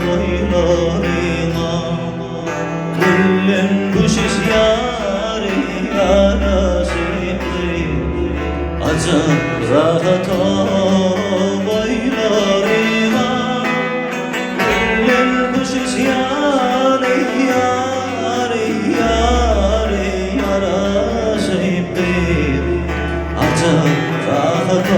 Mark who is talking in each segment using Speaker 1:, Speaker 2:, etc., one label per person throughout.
Speaker 1: boylarına Kullun kuşiş yâri yarasibri Acab rahat boylarına Kullun kuşiş yâri yarasibri Acab rahat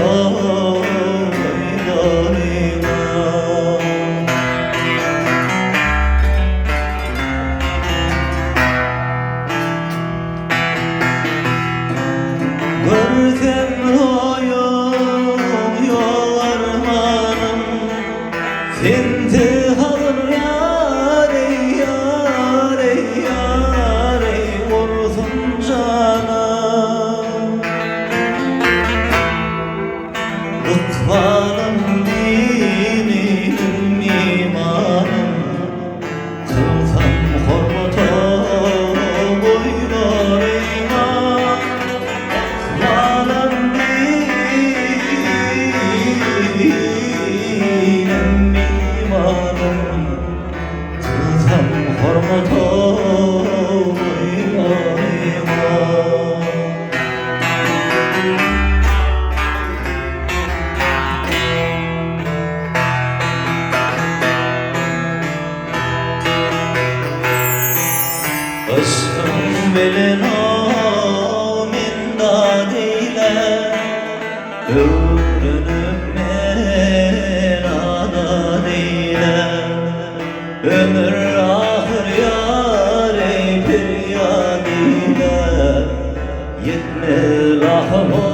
Speaker 1: Görkem royum yol armanım Fintihalım yâre yâre yâre vurdum canım Rıdvanım dinim imanım Kılsam hormata boylarıma Hormata boylarıma Aşkım belena min dadile Ömrünüm meladan ile Ömür ahır yâre piryadile Yetme rahmo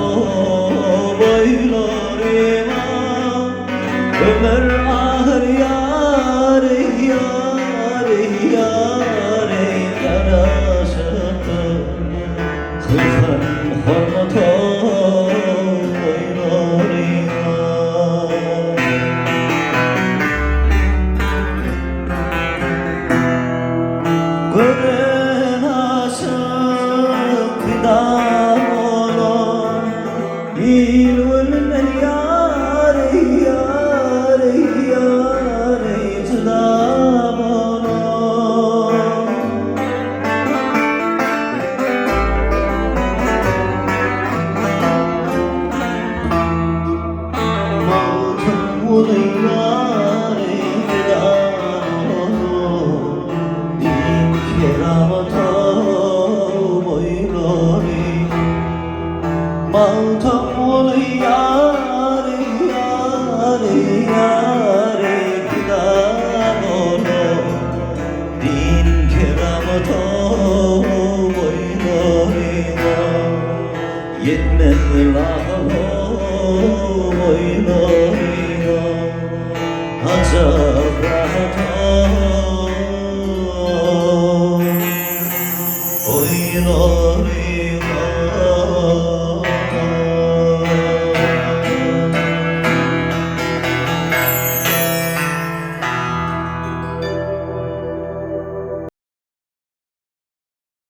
Speaker 1: boylarıma Ömür ahır yâre yâre yâre yaraşıkı Kılsam hormata boylarıma Gören aşık fidan olur İlvülmen yâre yâre yâre cıdam olur Mağtum ulu yâre fidan olur Keramata boyları Mağtam ol yâre yâre yâre fidan olur Din keramata boylarına Yetmez rahmo boylarına